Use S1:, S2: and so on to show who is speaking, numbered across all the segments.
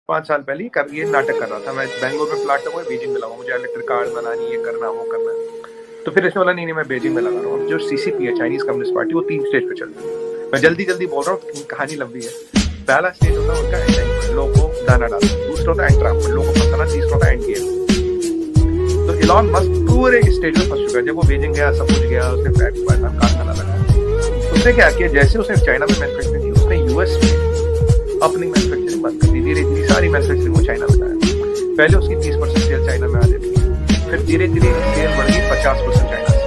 S1: 5 साल पहले ये नाटक कर रहा था, मैं बैंगलोर में प्लाट लगा, बीजिंग में लगा, मुझे इलेक्ट्रिक कार बनानी, ये करना वो करना। तो फिर इसने बोला नहीं मैं बीजिंग में लगा रहा हूँ। जो सीसीपी है, चाइनीज कम्युनिस्ट पार्टी, वो 3 स्टेज पे चलती है। मैं जल्दी जल्दी बोल रहा हूँ, कहानी लंबी है। पहला स्टेज होता है उनका एंड, लोगों को दाना डालना। दूसरा होता है एंट्राप, लोगों को फंसाना। तीसरा होता है एंड गेम। तो इलॉन मस्क पूरे स्टेज में फंस चुका है। जब वो बीजिंग गया, सब कुछ गया, उसने कारखाना लगा। उसने क्या किया, जैसे उसने चाइना में मैन्युफैक्चरिंग की, उसने यूएस में अपनी मैन्युफैक्चरिंग बंद कर दी। धीरे धीरे सारी मैन्युफैक्चरिंग वो चाइना में आया। पहले उसकी 30% सेल चाइना में आ रही थी, फिर धीरे धीरे सेल बढ़ गई 50% चाइना से।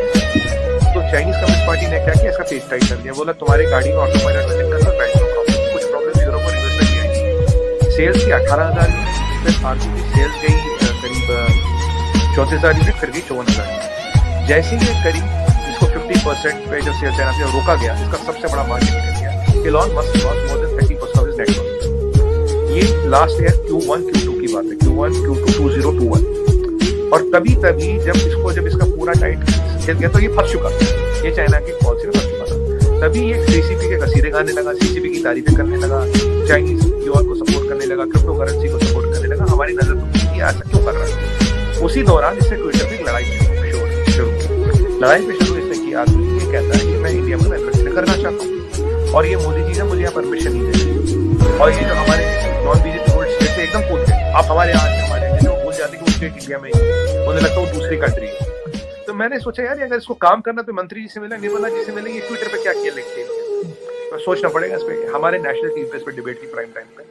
S1: तो चाइनीज कम्युनिस्ट पार्टी ने क्या किया, इसका पेज टाइट कर दिया। बोला तुम्हारी गाड़ी में ऑटो पायलट में दिक्कत है, बैठ प्रॉब्लम, कुछ प्रॉब्लम यूरोप और यूएस में नहीं आएगी। सेल्स की 18,000 यूनिट, फिर आरबी की सेल्स गई करीब 34,000 यूनिट, फिर गई 54,000। जैसे ही करीब इसको 50% पे जो सेल चाइना से रोका गया, इसका सबसे बड़ा मार्केट निकल गया। Elon Musk lost more than 30% of his net worth. ये लास्ट ईयर Q1 Q2 की बात है, Q1 Q2 2021। और तभी जब इसका पूरा टाइट खेल गया तो ये फंस चुका था, ये चाइना की पॉलिसी में फंस चुका था। तभी ये सीसीपी के कसीरे गाने लगा, सीसीपी की तारीफें करने लगा, चाइनीज युवा को सपोर्ट करने लगा, क्रिप्टो करेंसी को सपोर्ट करने लगा। हमारी नजर तो ये ऐसा क्यों कर रहा है। उसी दौरान इससे ट्विटर पे लड़ाई शुरू इसने की। आदमी ये कहता है कि मैं इंडिया में मैन्युफैक्चरिंग करना चाहता हूँ और ये मोदी जी ने मुझे यहाँ परमिशन नहीं दी। और ये जो हमारे नॉन बीजेपी होल्ड स्टेट से एकदम कूद गए, आप हमारे जैसे वो भूल जाते कि वो स्टेट इंडिया में ही, मुझे लगता है वो दूसरी कंट्री है। तो मैंने सोचा यार अगर इसको काम करना तो मंत्री जी से मिले, निर्मला जी से मिले, ये ट्विटर पे क्या किया लिखते हैं, तो सोचना पड़ेगा इस पे। हमारे नेशनल टीवी पे इस पे डिबेट की प्राइम टाइम पे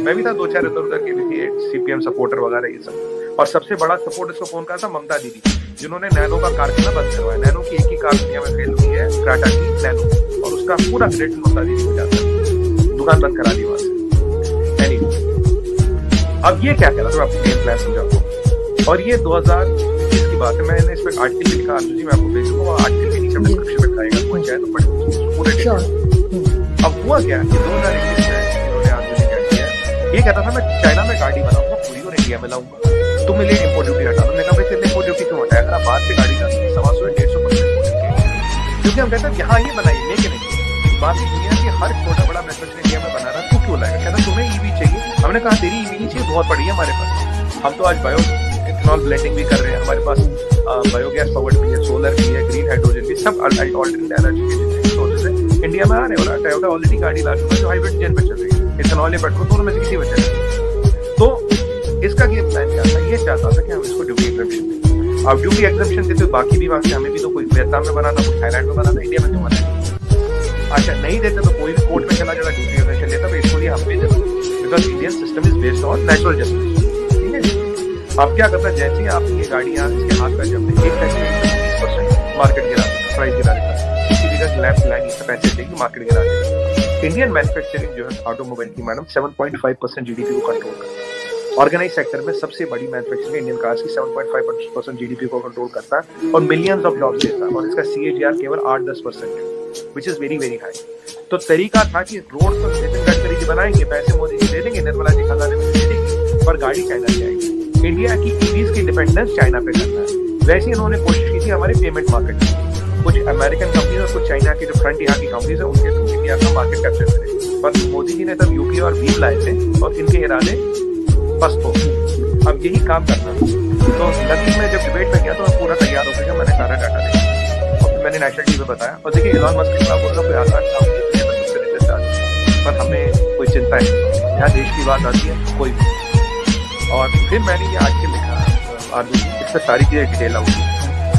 S1: मैं भी था, 2-4 इधर उधर के भी थे, सीपीएम सपोर्टर वगैरह ये सब। और सबसे बड़ा सपोर्ट इसको कौन कहा था, ममता दीदी, जिन्होंने नैनो का कारखाना बंद करवाया। नैनो की एक ही कार दुनिया में फेल हुई है, टाटा की नैनो, और उसका पूरा क्रेडिट ममता दीदी को जाता है। दुकान बंद करा दी वहां से। अब ये क्या कह रहा था, मैं आपको गेम प्लान समझाता हूँ। और ये 2021 की बात है। मैंने इस पर आर्टिकल भी लिखा, आरजू जी मैं आपको भेज दूंगा, आर्टिकल के नीचे डिस्क्रिप्शन में आएगा, कोई चाहे तो पढ़े पूरे डेटा। अब हुआ क्या कि 2021 में इन्होंने आरजू जी क्या किया, ये कहता था मैं चाइना में गाड़ी बनाऊंगा पूरी और इंडिया में लाऊंगा, तुम मेरे इम्पोर्ट ड्यूटी हटा दो। मैंने कहा भाई तेरे इम्पोर्ट ड्यूटी क्यों हटाया, अगर आप बाहर से गाड़ी लाते 125% क्योंकि हम कहते हैं यहाँ ये बनाइए, लेकिन नहीं, बाकी दुनिया की हर छोटा बड़ा मैन्युफैक्चरिंग इंडिया में बना रहा, तू क्यों लाएगा। कहता तुम्हें ईवी चाहिए, हमने कहा तेरी ईवी नहीं चाहिए, बहुत पड़ी है हमारे पास। हम तो आज बायो इथेनॉल ब्लेंडिंग भी कर रहे हैं, हमारे पास बायोगैस पावर्ड भी है, सोलर भी है, ग्रीन हाइड्रोजन भी, सब अल्टरनेट एनर्जी के जितने सोर्सेज है इंडिया में आ रहे हैं। और टोयोटा ऑलरेडी गाड़ी ला चुका है जो हाइब्रिड इंजन पे चल रही है, इथेनॉल या पेट्रोल दोनों में से किसी वजह से। तो इसका गेम प्लान क्या था, ये चाहता था कि हम इसको ड्यूटी एग्जम्पशन दें। अब ड्यूटी एग्जम्पशन देते बाकी भी वहां से हमें भी तो कोई वियतनाम में बनाना, कोई थाईलैंड में बनाना, इंडिया में क्यों बनाना। अच्छा नहीं देते तो कोई भी कोर्ट में चला जाता, ड्यूटी एग्जम्पशन देता, तो इसको लिए हम भी देते, because Indian system is based on natural justice. ठीक है। अब क्या करता है, जैसे ही आप ये गाड़ी यहाँ इसके हाथ में जब एक टैक्स 20% मार्केट गिरा देता, प्राइस गिरा देता, किसी भी लैब लाइन इससे पैसे देगी, मार्केट गिरा देता। इंडियन मैन्युफैक्चरिंग जो है ऑटोमोबाइल की मैडम 7.5% जीडीपी को कंट्रोल करता है। ऑर्गेनाइज सेक्टर में सबसे बड़ी मैन्युफैक्चरिंग इंडियन कार्स की 7.5% जीडीपी को कंट्रोल करता है और मिलियंस ऑफ जॉब्स देता है। और इसका CAGR केवल 8-10% है, which is very very high. तो तरीका था कि रोड तो नितिन गडकरी जी बनाएंगे, पैसे मोदी जी दे देंगे, निर्मला जी खजाने में दे देंगे, पर गाड़ी चाइना से आएगी। इंडिया की ईवीज की डिपेंडेंस चाइना पे करना है। वैसे इन्होंने कोशिश की थी हमारे पेमेंट मार्केट में, कुछ अमेरिकन कंपनीज और कुछ चाइना की जो फ्रंट यहाँ की कंपनीज है उनके थ्रू इंडिया का मार्केट कैप्चर करें। पर मोदी जी ने तब यूपी और बीम लाए थे और इनके इरादे पस्त हो गए। अब यही काम करना था। तो नदी में जब डिबेट में गया तो मैं पूरा तैयार हो गया, मैंने सारा डाटा देखा और मैंने नेशनल टीवी पे बताया। और देखिए इलॉन मस्क के खिलाफ बोलना कोई आसान काम नहीं, दुनिया में सबसे रिचेस्ट आदमी, पर हमें कोई चिंता है यहाँ देश की बात आती है कोई भी। और फिर मैंने ये आर्टिकल लिखा आरजू जी, इसमें सारी चीजें डिटेल आऊंगी।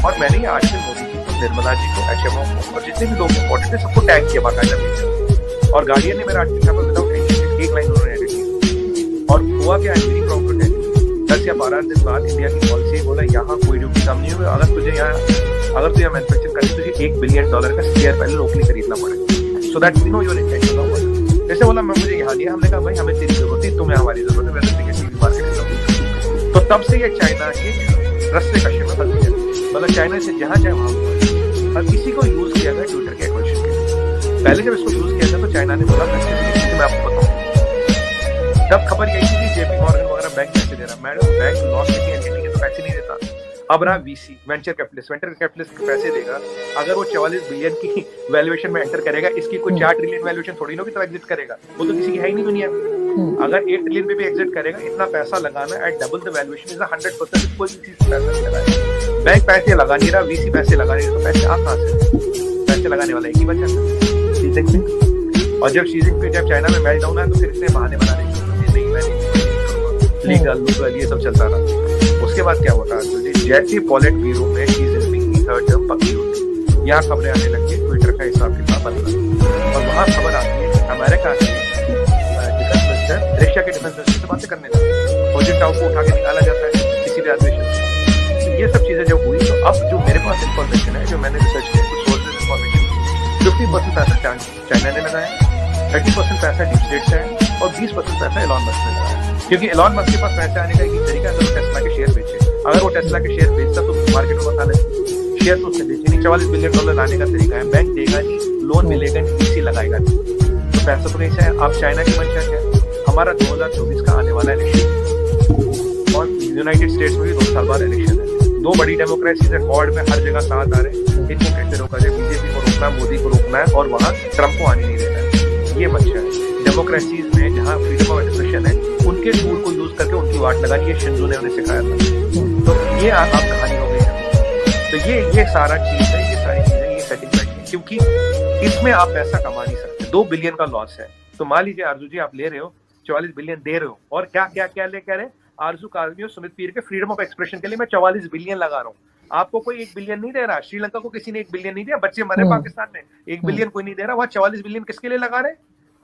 S1: और मैंने ये आर्टिकल मोदी जी को, निर्मला जी को, HMO को और जितने भी लोग इम्पोर्टेंट है सबको टैग किया बाकायदा। और गार्डियन ने मेरा आर्टिकल यहाँ पर विदाउट एक लाइन उन्होंने एडिट किया। और हुआ क्या, वेरी प्राउड टू टेल, 10 या 12 दिन बाद इंडिया की पॉलिसी बोला यहाँ कोई ड्यूटी कम नहीं होगी। अगर तुझे यहाँ मैन्युफैक्चर करनी तुझे $1 बिलियन का शेयर पहले लोकली खरीदना पड़ेगा, so that we know your intention होगा। जैसे बोला मैं मुझे यहाँ दिया, हमने कहा भाई हमें तेरी जरूरत है, तुम्हें हमारी जरूरत है, वैसे टीवी मार्केट। तो तब से ये चाइना के रस्ते कश्य में फंस गया, मतलब चाइना से जहाँ चाहे वहाँ। अब इसी को यूज किया गया ट्विटर के एक्विजिशन के लिए। पहले जब इसको यूज किया था तो चाइना ने बोला मैं आपको बताऊँ, तब खबर यही थी कि JP मॉर्गन वगैरह बैंक पैसे दे रहा। मैडम बैंक लॉस की एंटिटी के तो पैसे नहीं देता, अब रहा वीसी, वेंचर कैपिटलिस्ट पैसे देगा। अगर वो 44 बिलियन की वैल्यूएशन में एंटर करेगा, इसकी कोई 4 ट्रिलियन वैल्यूएशन थोड़ी ना होगी तो एग्जिट करेगा, वो तो किसी की है ही नहीं दुनिया में। अगर 1 ट्रिलियन पे भी एग्जिट करेगा, इतना पैसा लगाना at double the valuation is 100%, कोई चीज पैसा नहीं लगाएगा। बैंक पैसे लगा नहीं रहा, वीसी पैसे लगा नहीं रहा, तो पैसे आप कहाँ से? पैसे लगाने वाला एक ही बचा शी जिनपिंग। और जब शी जिनपिंग जब चाइना में मेल्ट डाउन है तो फिर इसने बहाने बना रहे लीगल ये सब चलता रहा। उसके बाद क्या होता है, जैसे पॉलिट ब्यूरो में शी जिनपिंग की थर्ड टर्म पक्की होती, यहाँ खबरें आने लगती, ट्विटर का हिसाब किताब बन रहा, और वहाँ खबर आती है अमेरिका से डिफेंस मिनिस्टर रशिया के डिफेंस मिनिस्टर से बातें करने लगे, प्रोजेक्ट टाउ को उठा के निकाला जाता है किसी भी एडमिशन। ये सब चीजें जब हुई, तो अब जो मेरे पास इन्फॉर्मेशन है, जो मैंने रिसर्च किया, कुछ सोर्सेज इन्फॉर्मेशन, 50% पैसा चाइना ने लगाया, 30% पैसा डीप स्टेट से है, और 20% पैसा एलॉन मस्क ने लगाया। क्योंकि एलॉन मस्क के पास पैसे आने का एक तरीका है, टेस्ला के शेयर बेचे। अगर वो टेस्ला के शेयर बेचता तो मार्केट में बता लेते, शेयर तो उसने बेचे नहीं। $44 बिलियन लाने का तरीका है, बैंक देगा नहीं, लोन मिलेगा नहीं, वीसी लगाएगा नहीं, तो पैसा तो नहीं से है। अब चाइना की मंशा क्या है, हमारा 2024 का आने वाला इलेक्शन, और यूनाइटेड स्टेट्स में भी 2 साल बाद इलेक्शन है। 2 बड़ी डेमोक्रेसी है, गॉड में हर जगह साथ आ रहे हैं, इनको कैसे रोका जाए? बीजेपी को रोकना है, मोदी को रोकना है, और वहाँ ट्रम्प को आने नहीं देना है। ये मंशा है डेमोक्रेसीज में, जहाँ फ्रीडम ऑफ एक्सप्रेशन है, उनके टूल को यूज करके उनकी वाट लगानी, ये शिंजो ने उन्हें सिखाया था। तो ये आप कहानी हो गई। तो ये सारा चीज है, ये सारी चीजें, ये सेटिंग बैठी है, क्योंकि इसमें आप पैसा कमा नहीं सकते। 2 बिलियन का लॉस है, तो मान लीजिए आरजू जी आप ले रहे हो 44 बिलियन दे रहे हो, और क्या क्या क्या ले कह रहे, आरजू काजमी और सुमित पीर के फ्रीडम ऑफ एक्सप्रेशन के लिए मैं 44 बिलियन लगा रहा हूँ। आपको कोई 1 बिलियन नहीं दे रहा, श्रीलंका को किसी ने 1 बिलियन नहीं दिया, बच्चे मरे पाकिस्तान में, 1 बिलियन कोई नहीं दे रहा, वहाँ 44 बिलियन किसके लिए लगा रहे?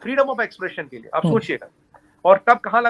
S1: फ्रीडम ऑफ एक्सप्रेशन के लिए। आप सोचिएगा, और तब कहाँ लगा?